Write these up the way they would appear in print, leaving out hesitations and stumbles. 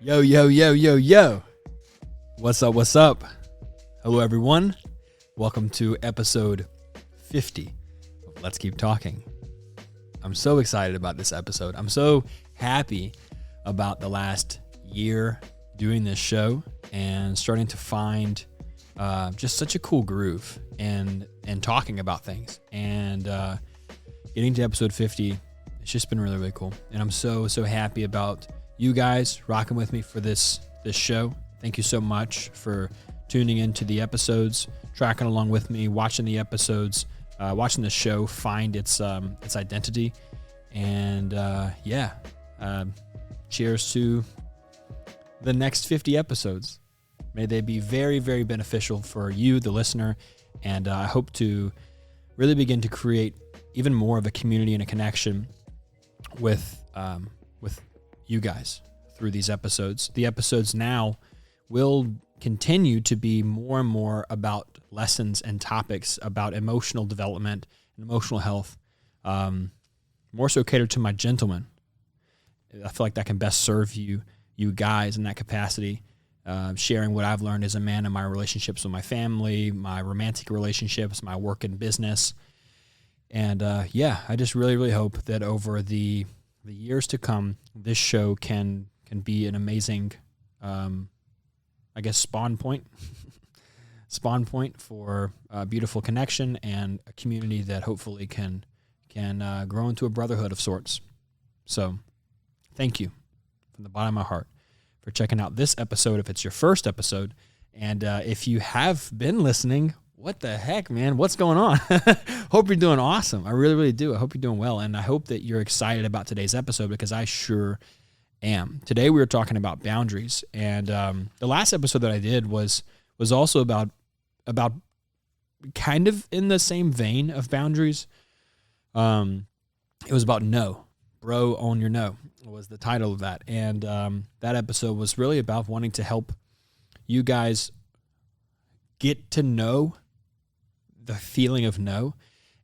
Yo, yo, yo, yo, yo. What's up? What's up? Hello, everyone. Welcome to episode 50 of Let's Keep Talking. I'm so excited about this episode. I'm so happy about the last year doing this show and starting to find just such a cool groove and talking about things. And getting to episode 50, it's just been really, really cool. And I'm so happy about you guys rocking with me for this show. Thank you so much for tuning into the episodes, tracking along with me, watching the episodes, watching the show find its identity. And cheers to the next 50 episodes. May they be very, very beneficial for you, the listener. And I hope to really begin to create even more of a community and a connection with you guys through these episodes. The episodes now will continue to be more and more about lessons and topics about emotional development and emotional health, more so catered to my gentlemen. I feel like that can best serve you guys in that capacity, sharing what I've learned as a man in my relationships with my family, my romantic relationships, my work and business. And I just really, really hope that over the years to come, this show can be an amazing, spawn point for a beautiful connection and a community that hopefully can grow into a brotherhood of sorts. So thank you from the bottom of my heart for checking out this episode if it's your first episode. And if you have been listening, what the heck, man? What's going on? Hope you're doing awesome. I really, really do. I hope you're doing well. And I hope that you're excited about today's episode because I sure am. Today we were talking about boundaries. And the last episode that I did was also about kind of in the same vein of boundaries. It was about no. Bro, own your no was the title of that. And that episode was really about wanting to help you guys get to know the feeling of no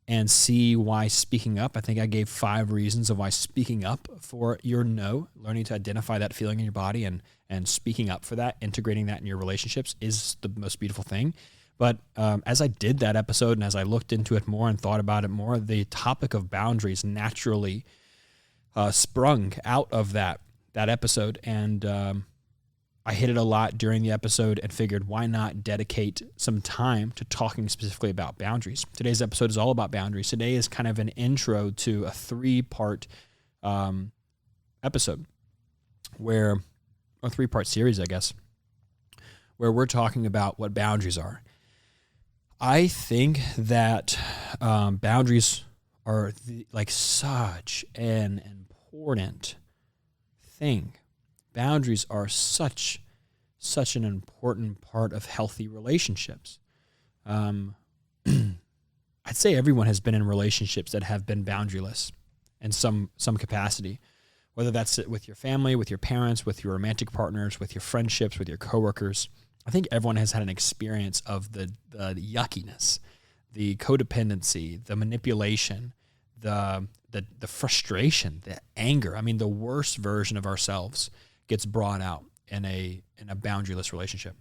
and see why speaking up. I think I gave 5 reasons of why speaking up for your no, learning to identify that feeling in your body and speaking up for that, integrating that in your relationships is the most beautiful thing. But as I did that episode and as I looked into it more and thought about it more, the topic of boundaries naturally sprung out of that episode. And I hit it a lot during the episode and figured why not dedicate some time to talking specifically about boundaries. Today's episode is all about boundaries. Today is kind of an intro to a 3-part episode a 3-part series, I guess, where we're talking about what boundaries are. I think that boundaries are such an important thing. Boundaries are such an important part of healthy relationships. I'd say everyone has been in relationships that have been boundaryless in some capacity, whether that's with your family, with your parents, with your romantic partners, with your friendships, with your coworkers. I think everyone has had an experience of the yuckiness, the codependency, the manipulation, the frustration, the anger. I mean, the worst version of ourselves gets brought out in a boundaryless relationship.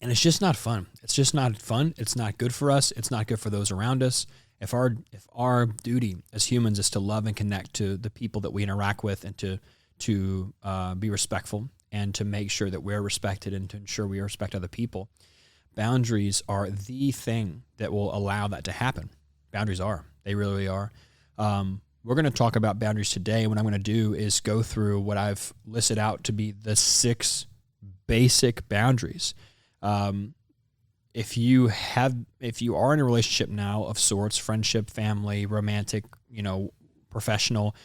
And it's just not fun. It's just not fun. It's not good for us. It's not good for those around us. If our duty as humans is to love and connect to the people that we interact with and to be respectful and to make sure that we're respected and to ensure we respect other people, boundaries are the thing that will allow that to happen. Boundaries are. They really are. We're going to talk about boundaries today. What I'm going to do is go through what I've listed out to be the 6 basic boundaries. If you are in a relationship now of sorts, friendship, family, romantic, professional,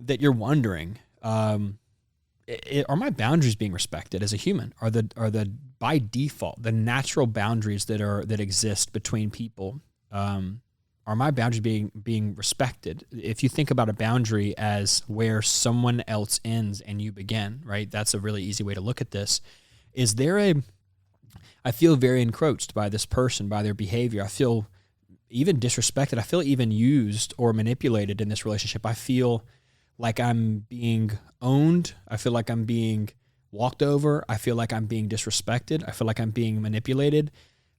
that you're wondering, are my boundaries being respected as a human? Are the by default the natural boundaries that exist between people? Are my boundaries being respected? If you think about a boundary as where someone else ends and you begin, right? That's a really easy way to look at this. I feel very encroached by this person, by their behavior. I feel even disrespected. I feel even used or manipulated in this relationship. I feel like I'm being owned. I feel like I'm being walked over. I feel like I'm being disrespected. I feel like I'm being manipulated.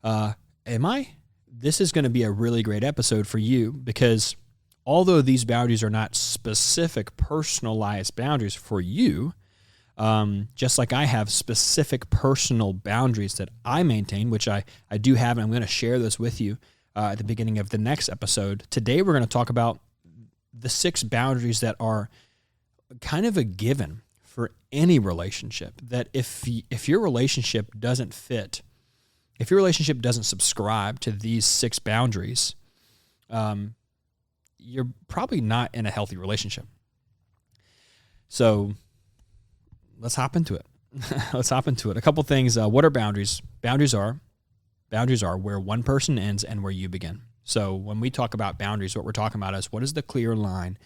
Am I? This is going to be a really great episode for you, because although these boundaries are not specific personalized boundaries for you, just like I have specific personal boundaries that I maintain, which I do have, and I'm going to share this with you at the beginning of the next episode. Today, we're going to talk about the 6 boundaries that are kind of a given for any relationship, that if your relationship doesn't fit, if your relationship doesn't subscribe to these 6 boundaries, you're probably not in a healthy relationship. So let's hop into it. A couple things. What are boundaries? Boundaries are where one person ends and where you begin. So when we talk about boundaries, what we're talking about is, what is the clear line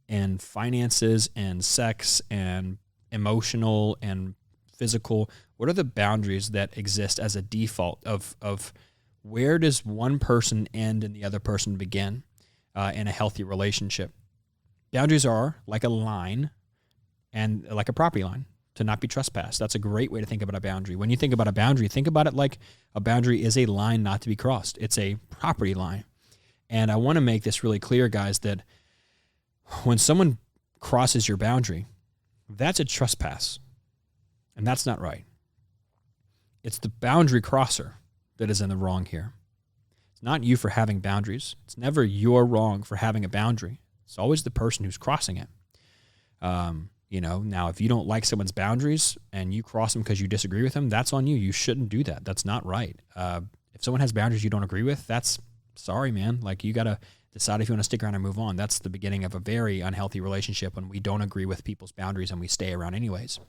in finances and sex and emotional and physical? What are the boundaries that exist as a default of where does one person end and the other person begin in a healthy relationship? Boundaries are like a line and like a property line to not be trespassed. That's a great way to think about a boundary. When you think about a boundary, think about it like a boundary is a line not to be crossed. It's a property line. And I want to make this really clear, guys, that when someone crosses your boundary, that's a trespass. And that's not right. It's the boundary crosser that is in the wrong here. It's not you for having boundaries. It's never your wrong for having a boundary. It's always the person who's crossing it. Now if you don't like someone's boundaries and you cross them because you disagree with them, that's on you. You shouldn't do that. That's not right. If someone has boundaries you don't agree with, that's sorry, man. Like, you got to decide if you want to stick around and move on. That's the beginning of a very unhealthy relationship, when we don't agree with people's boundaries and we stay around anyways.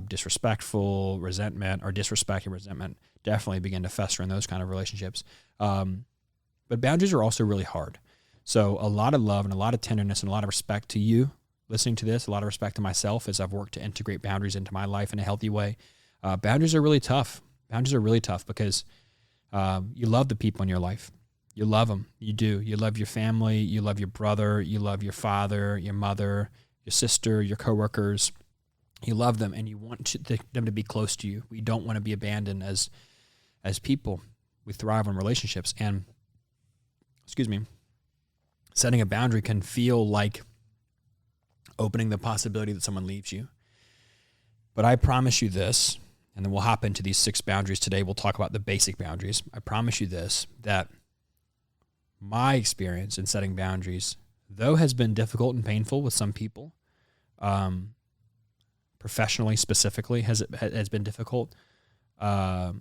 Disrespectful, resentment, or disrespect and resentment definitely begin to fester in those kind of relationships. But boundaries are also really hard. So a lot of love and a lot of tenderness and a lot of respect to you listening to this, a lot of respect to myself as I've worked to integrate boundaries into my life in a healthy way. Boundaries are really tough. Boundaries are really tough because you love the people in your life. You love them. You do. You love your family. You love your brother. You love your father, your mother, your sister, your coworkers. You love them, and you want them to be close to you. We don't want to be abandoned as people. We thrive on relationships. And, setting a boundary can feel like opening the possibility that someone leaves you. But I promise you this, and then we'll hop into these 6 boundaries today. We'll talk about the basic boundaries. I promise you this, that my experience in setting boundaries, though has been difficult and painful with some people, professionally specifically has been difficult. It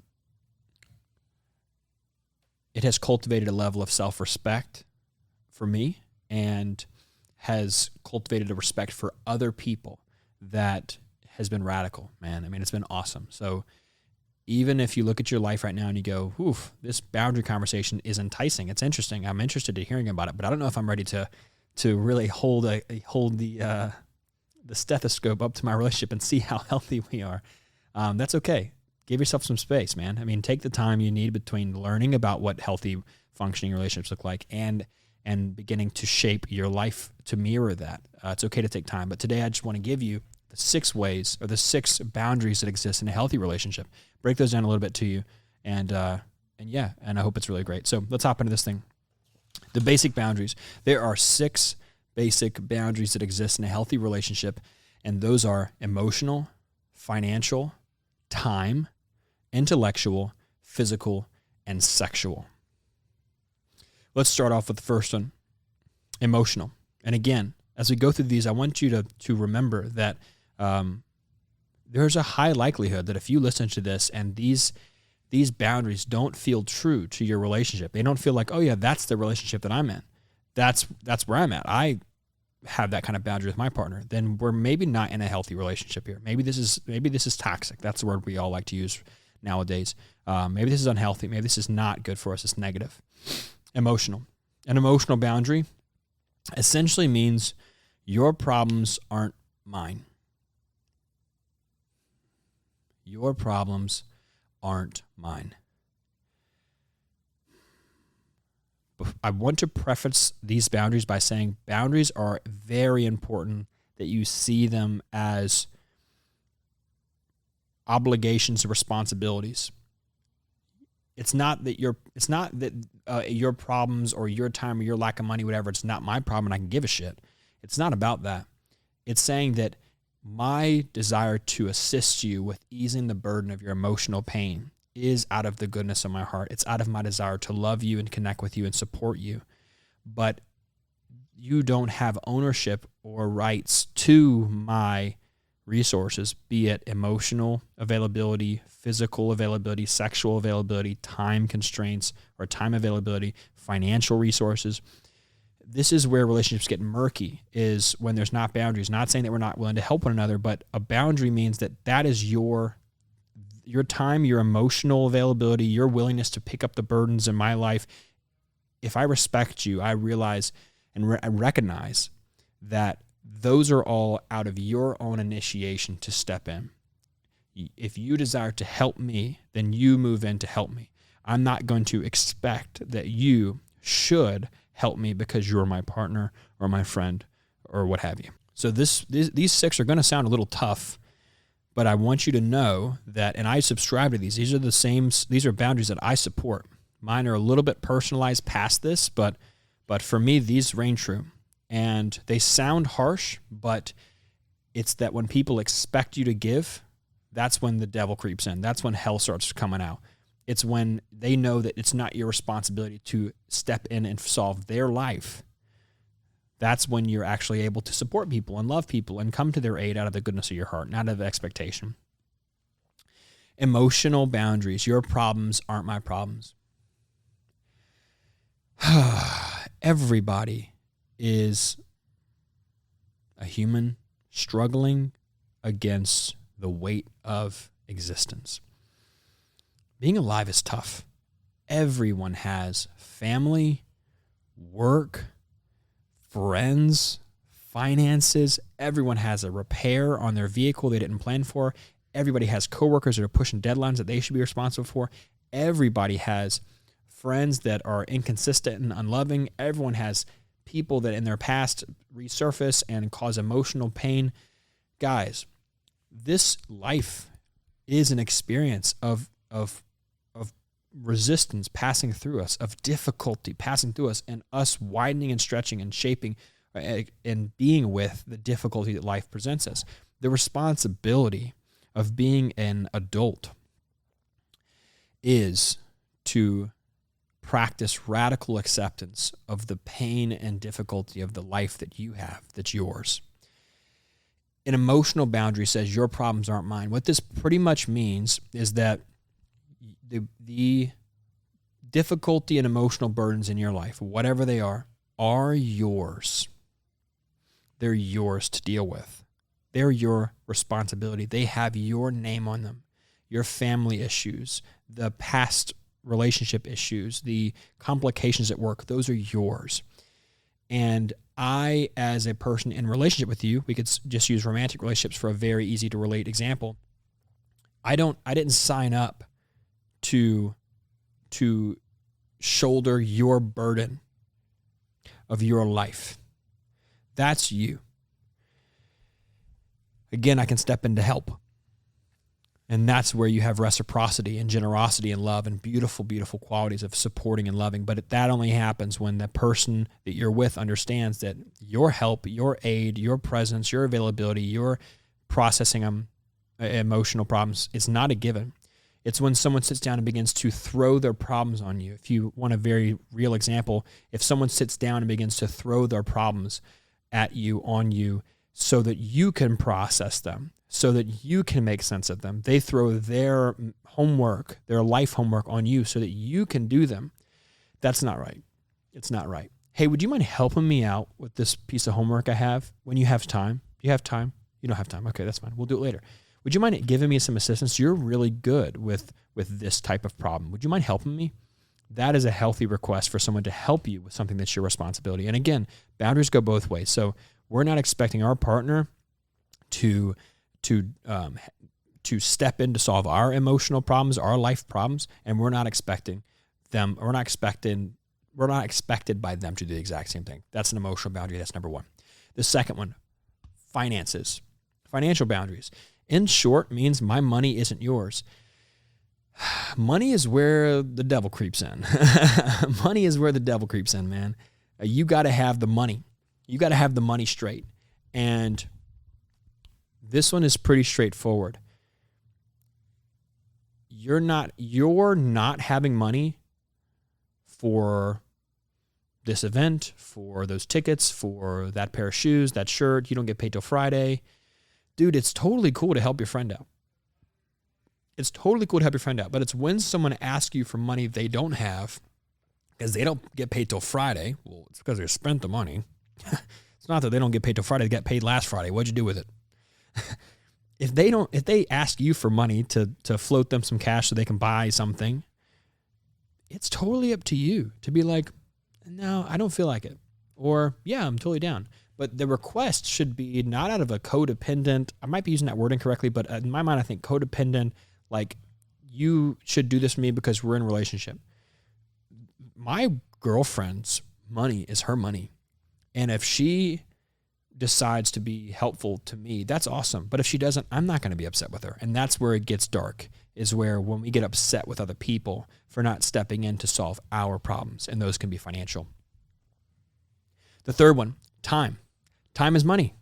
has cultivated a level of self-respect for me, and has cultivated a respect for other people that has been radical, man. I mean, it's been awesome. So even if you look at your life right now and you go, oof, this boundary conversation is enticing. It's interesting. I'm interested in hearing about it, but I don't know if I'm ready to really hold the stethoscope up to my relationship and see how healthy we are. That's okay. Give yourself some space, man. I mean, take the time you need between learning about what healthy functioning relationships look like and beginning to shape your life to mirror that. It's okay to take time. But today I just want to give you the 6 ways, or the 6 boundaries that exist in a healthy relationship. Break those down a little bit to you. And I hope it's really great. So let's hop into this thing. The basic boundaries. There are 6 basic boundaries that exist in a healthy relationship. And those are emotional, financial, time, intellectual, physical, and sexual. Let's start off with the first one, emotional. And again, as we go through these, I want you to remember that there's a high likelihood that if you listen to this and these boundaries don't feel true to your relationship, they don't feel like, oh yeah, that's the relationship that I'm in. That's where I'm at. I have that kind of boundary with my partner. Then we're maybe not in a healthy relationship here. Maybe this is toxic. That's the word we all like to use nowadays. Maybe this is unhealthy. Maybe this is not good for us. It's negative. Emotional. An emotional boundary essentially means your problems aren't mine. Your problems aren't mine. I want to preface these boundaries by saying boundaries are very important that you see them as obligations or responsibilities. It's not that your problems or your time or your lack of money, whatever, it's not my problem and I can give a shit. It's not about that. It's saying that my desire to assist you with easing the burden of your emotional pain is out of the goodness of my heart. It's out of my desire to love you and connect with you and support you. But you don't have ownership or rights to my resources, be it emotional availability, physical availability, sexual availability, time constraints or time availability, financial resources. This is where relationships get murky, is when there's not boundaries. Not saying that we're not willing to help one another, but a boundary means that is your time, your emotional availability, your willingness to pick up the burdens in my life. If I respect you, I realize and I recognize that those are all out of your own initiation to step in. If you desire to help me, then you move in to help me. I'm not going to expect that you should help me because you're my partner or my friend or what have you. So these 6 are going to sound a little tough, but I want you to know that, and I subscribe to these. These are boundaries that I support. Mine are a little bit personalized past this, but for me, these reign true. And they sound harsh, but it's that when people expect you to give, that's when the devil creeps in. That's when hell starts coming out. It's when they know that it's not your responsibility to step in and solve their life. That's when you're actually able to support people and love people and come to their aid out of the goodness of your heart, not out of expectation. Emotional boundaries. Your problems aren't my problems. Everybody is a human struggling against the weight of existence. Being alive is tough. Everyone has family, work, friends, finances. Everyone has a repair on their vehicle they didn't plan for. Everybody has coworkers that are pushing deadlines that they should be responsible for. Everybody has friends that are inconsistent and unloving. Everyone has people that in their past resurface and cause emotional pain. Guys, this life is an experience of resistance passing through us, of difficulty passing through us, and us widening and stretching and shaping and being with the difficulty that life presents us. The responsibility of being an adult is to practice radical acceptance of the pain and difficulty of the life that you have, that's yours. An emotional boundary says your problems aren't mine. What this pretty much means is that the difficulty and emotional burdens in your life, whatever they are yours. They're yours to deal with. They're your responsibility. They have your name on them. Your family issues, the past relationship issues, the complications at work, those are yours. And I, as a person in relationship with you, we could just use romantic relationships for a very easy to relate example. I didn't sign up to shoulder your burden of your life. That's you. Again, I can step in to help. And that's where you have reciprocity and generosity and love and beautiful, beautiful qualities of supporting and loving. But that only happens when the person that you're with understands that your help, your aid, your presence, your availability, your processing emotional problems, it's not a given. It's when someone sits down and begins to throw their problems on you. If you want a very real example, if someone sits down and begins to throw their problems at you, on you, so that you can process them, so that you can make sense of them. They throw their homework, their life homework on you so that you can do them. That's not right. It's not right. Hey, would you mind helping me out with this piece of homework I have when you have time? Do you have time? You don't have time. Okay, that's fine. We'll do it later. Would you mind giving me some assistance? You're really good with this type of problem. Would you mind helping me? That is a healthy request for someone to help you with something that's your responsibility. And again, boundaries go both ways. So we're not expecting our partner to step in to solve our emotional problems, our life problems, and we're not expected by them to do the exact same thing. That's an emotional boundary. That's number one. The second one, finances, financial boundaries. In short, means my money isn't yours. Money is where the devil creeps in. Money is where the devil creeps in, man. You got to have the money. You got to have the money straight. And this one is pretty straightforward. You're not having money for this event, for those tickets, for that pair of shoes, that shirt. You don't get paid till Friday. Dude, it's totally cool to help your friend out. It's totally cool to help your friend out. But it's when someone asks you for money they don't have, because they don't get paid till Friday. Well, it's because they spent the money. It's not that they don't get paid till Friday. They got paid last Friday. What'd you do with it? If they ask you for money to float them some cash so they can buy something, it's totally up to you to be like, no, I don't feel like it. Or, yeah, I'm totally down. But the request should be not out of a codependent, I might be using that word incorrectly, but in my mind, I think codependent, like, you should do this for me because we're in a relationship. My girlfriend's money is her money. And if she decides to be helpful to me, that's awesome. But if she doesn't, I'm not going to be upset with her. And that's where it gets dark, is where when we get upset with other people for not stepping in to solve our problems, and those can be financial. The third one, time. Time is money.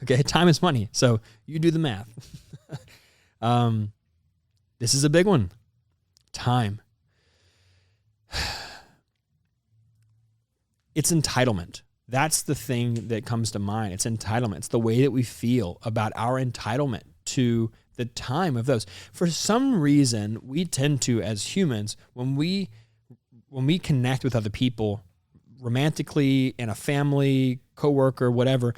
Okay, time is money. So you do the math. This is a big one. Time. It's entitlement. That's the thing that comes to mind. It's entitlement. It's the way that we feel about our entitlement to the time of those. For some reason, we tend to, as humans, when we connect with other people romantically, in a family, coworker, whatever,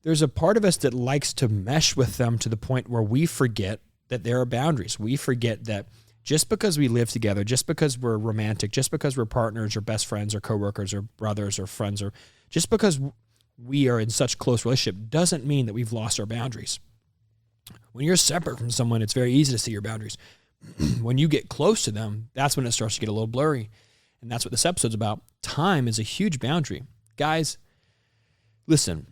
there's a part of us that likes to mesh with them to the point where we forget that there are boundaries. We forget that just because we live together, just because we're romantic, just because we're partners or best friends or coworkers or brothers or friends, or just because we are in such close relationship doesn't mean that we've lost our boundaries. When you're separate from someone, it's very easy to see your boundaries. When you get close to them, that's when it starts to get a little blurry. And that's what this episode's about. Time is a huge boundary. Guys, listen,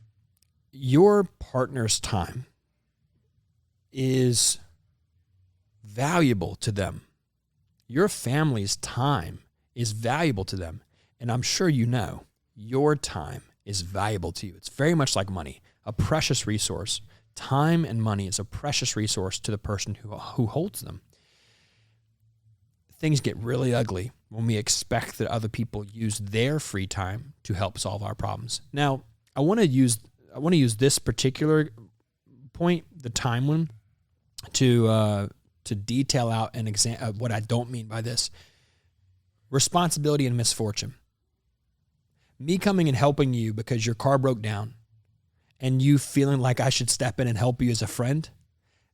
your partner's time is valuable to them. Your family's time is valuable to them. And I'm sure you know your time is valuable to you. It's very much like money, a precious resource. Time and money is a precious resource to the person who holds them. Things get really ugly when we expect that other people use their free time to help solve our problems. Now, I want to use this particular point, the time one, to detail out an example what I don't mean by this. Responsibility and misfortune. Me coming and helping you because your car broke down and you feeling like I should step in and help you as a friend,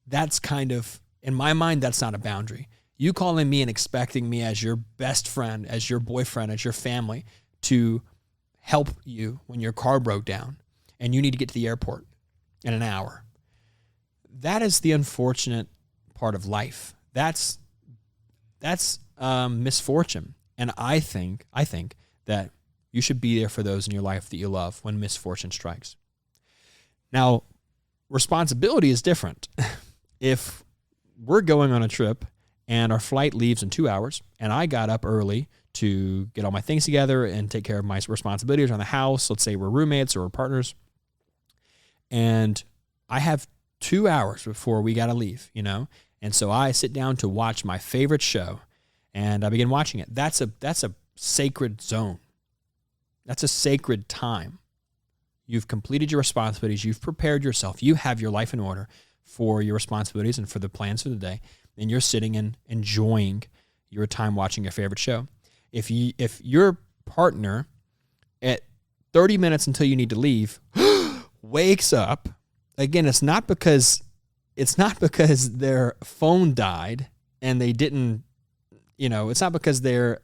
that's kind of, in my mind, that's not a boundary. You calling me and expecting me as your best friend, as your boyfriend, as your family to help you when your car broke down and you need to get to the airport in an hour. That is the unfortunate part of life. That's misfortune. And I think that you should be there for those in your life that you love when misfortune strikes. Now, responsibility is different. If we're going on a trip and our flight leaves in 2 hours, and I got up early to get all my things together and take care of my responsibilities around the house, let's say we're roommates or we're partners, and I have 2 hours before we got to leave, and so I sit down to watch my favorite show, and I begin watching it. That's a sacred zone. That's a sacred time. You've completed your responsibilities. You've prepared yourself. You have your life in order for your responsibilities and for the plans for the day. And you're sitting and enjoying your time watching your favorite show. If your partner at 30 minutes until you need to leave wakes up, again, it's not because their phone died and they didn't, it's not because the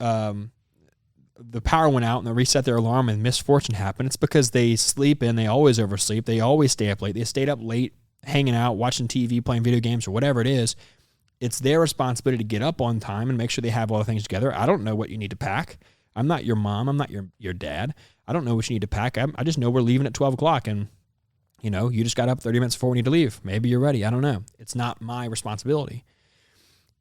power went out and they reset their alarm and misfortune happened. It's because they sleep in, they always oversleep, they always stay up late. They stayed up late, hanging out, watching TV, playing video games, or whatever it is. It's their responsibility to get up on time and make sure they have all the things together. I don't know what you need to pack. I'm not your mom. I'm not your dad. I don't know what you need to pack. I just know we're leaving at 12 o'clock and You just got up 30 minutes before we need to leave. Maybe you're ready. I don't know. It's not my responsibility.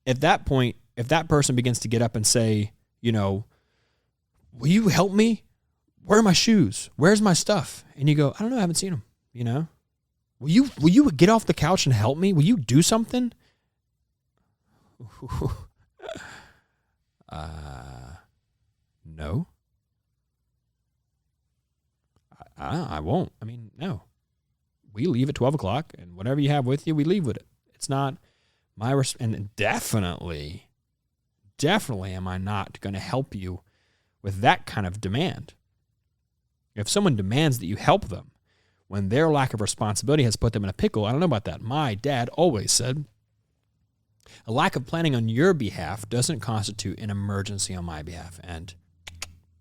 At that point, if that person begins to get up and say, will you help me? Where are my shoes? Where's my stuff? And you go, I don't know. I haven't seen them. Will you get off the couch and help me? Will you do something? No. I won't. No. We leave at 12 o'clock, and whatever you have with you, we leave with it. It's not my and definitely am I not going to help you with that kind of demand. If someone demands that you help them when their lack of responsibility has put them in a pickle, I don't know about that. My dad always said, a lack of planning on your behalf doesn't constitute an emergency on my behalf. And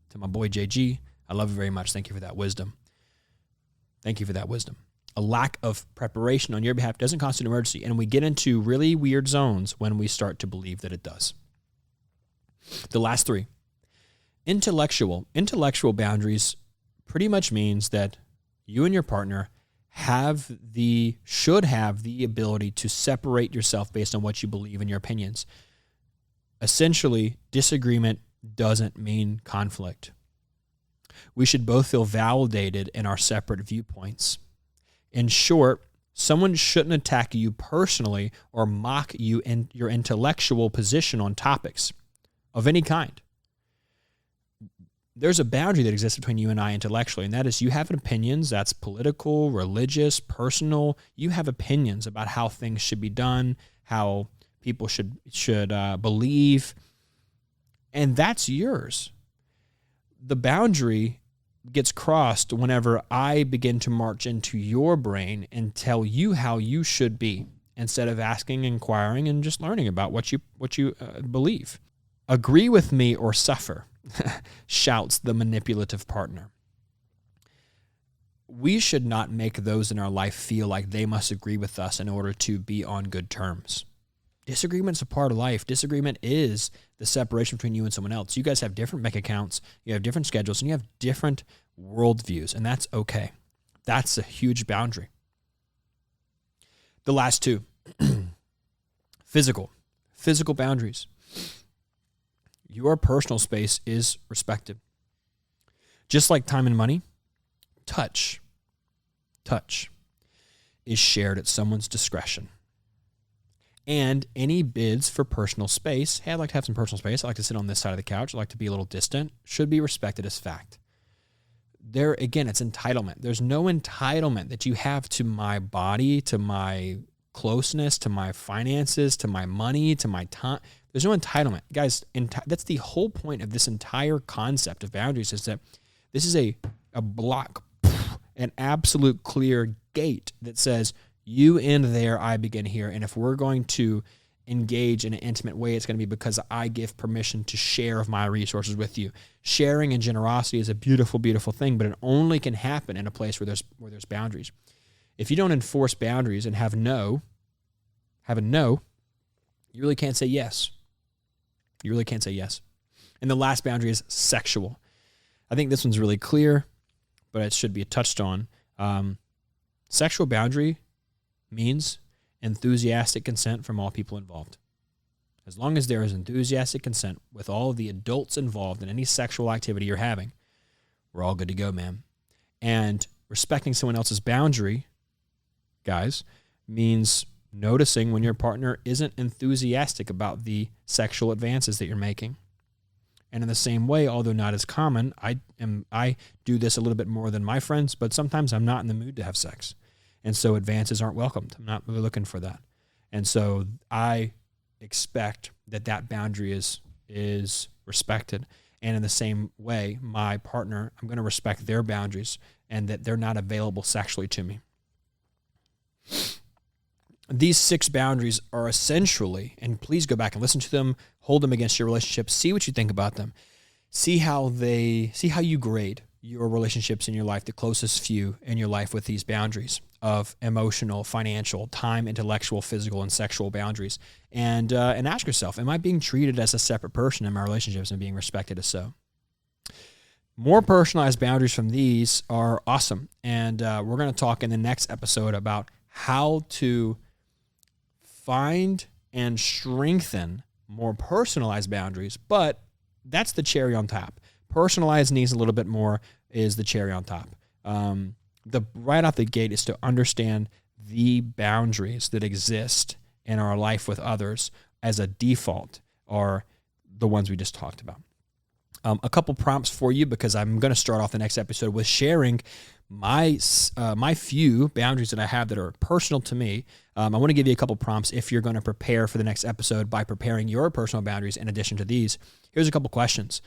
to my boy JG, I love you very much. Thank you for that wisdom. Thank you for that wisdom. A lack of preparation on your behalf doesn't constitute an emergency. And we get into really weird zones when we start to believe that it does. The last three. Intellectual boundaries pretty much means that you and your partner should have the ability to separate yourself based on what you believe in your opinions. Essentially, disagreement doesn't mean conflict. We should both feel validated in our separate viewpoints. In short, someone shouldn't attack you personally or mock you in your intellectual position on topics of any kind. There's a boundary that exists between you and I intellectually, and that is you have opinions. That's political, religious, personal. You have opinions about how things should be done, how people should believe, and that's yours. The boundary gets crossed whenever I begin to march into your brain and tell you how you should be, instead of asking, inquiring, and just learning about what you believe. Agree with me or suffer, shouts the manipulative partner. We should not make those in our life feel like they must agree with us in order to be on good terms. Disagreement's a part of life. Disagreement is the separation between you and someone else. You guys have different bank accounts, you have different schedules, and you have different worldviews, and that's okay. That's a huge boundary. The last two, physical boundaries. Your personal space is respected. Just like time and money, touch is shared at someone's discretion. And any bids for personal space, hey, I'd like to have some personal space, I like to sit on this side of the couch, I like to be a little distant, should be respected as fact. There, again, it's entitlement. There's no entitlement that you have to my body, to my closeness, to my finances, to my money, to my time. There's no entitlement. Guys, that's the whole point of this entire concept of boundaries, is that this is a block, an absolute clear gate that says, you end there, I begin here. And if we're going to engage in an intimate way, it's going to be because I give permission to share of my resources with you. Sharing and generosity is a beautiful, beautiful thing, but it only can happen in a place where there's boundaries. If you don't enforce boundaries and have a no, you really can't say yes. You really can't say yes. And the last boundary is sexual. I think this one's really clear, but it should be touched on. Sexual boundary means enthusiastic consent from all people involved. As long as there is enthusiastic consent with all of the adults involved in any sexual activity you're having, we're all good to go, man. And respecting someone else's boundary, guys, means noticing when your partner isn't enthusiastic about the sexual advances that you're making. And in the same way, although not as common, I do this a little bit more than my friends, but sometimes I'm not in the mood to have sex. And so advances aren't welcomed. I'm not really looking for that. And so I expect that boundary is respected. And in the same way, my partner, I'm going to respect their boundaries and that they're not available sexually to me. These 6 boundaries are essentially, and please go back and listen to them, hold them against your relationship, see what you think about them, see how you grade your relationships in your life, the closest few in your life with these boundaries of emotional, financial, time, intellectual, physical, and sexual boundaries. And ask yourself, am I being treated as a separate person in my relationships and being respected as so? More personalized boundaries from these are awesome. And we're going to talk in the next episode about how to find and strengthen more personalized boundaries. But that's the cherry on top. Personalized needs a little bit more is the cherry on top. The right out the gate is to understand the boundaries that exist in our life with others as a default are the ones we just talked about. A couple prompts for you, because I'm going to start off the next episode with sharing my few boundaries that I have that are personal to me. I want to give you a couple prompts if you're going to prepare for the next episode by preparing your personal boundaries in addition to these. Here's a couple questions.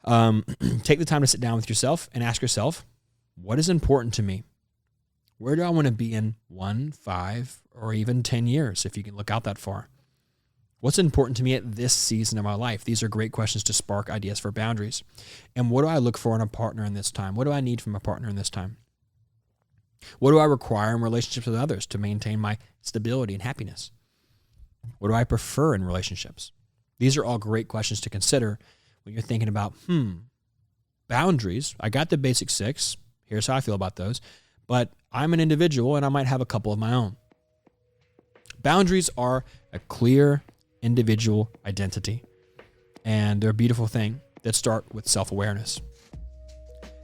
Take the time to sit down with yourself and ask yourself, what is important to me? Where do I want to be in 1, 5, or even 10 years, if you can look out that far? What's important to me at this season of my life? These are great questions to spark ideas for boundaries. And what do I look for in a partner in this time? What do I need from a partner in this time? What do I require in relationships with others to maintain my stability and happiness? What do I prefer in relationships? These are all great questions to consider when you're thinking about, boundaries. I got the basic 6. Here's how I feel about those. But I'm an individual and I might have a couple of my own. Boundaries are a clear individual identity, and they're a beautiful thing that start with self-awareness.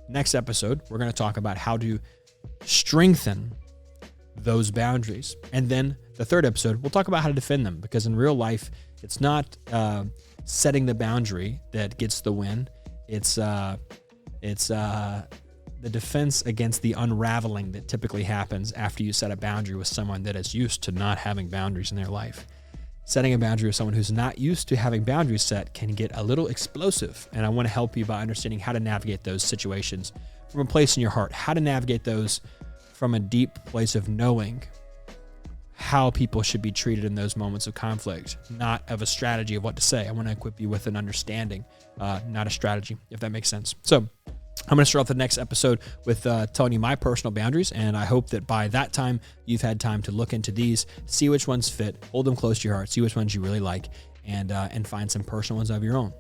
Next episode, we're going to talk about how to strengthen those boundaries. And then the third episode, we'll talk about how to defend them, because in real life, it's not setting the boundary that gets the win. It's the defense against the unraveling that typically happens after you set a boundary with someone that is used to not having boundaries in their life. Setting a boundary with someone who's not used to having boundaries set can get a little explosive, and I want to help you by understanding how to navigate those situations from a place in your heart, how to navigate those from a deep place of knowing how people should be treated in those moments of conflict, not of a strategy of what to say. I want to equip you with an understanding, not a strategy, if that makes sense. So I'm going to start off the next episode with telling you my personal boundaries, and I hope that by that time you've had time to look into these, see which ones fit, hold them close to your heart, see which ones you really like, and find some personal ones of your own.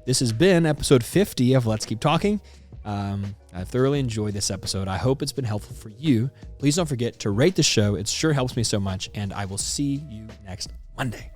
This has been episode 50 of Let's Keep Talking. I thoroughly enjoyed this episode. I hope it's been helpful for you. Please don't forget to rate the show. It sure helps me so much, and I will see you next Monday.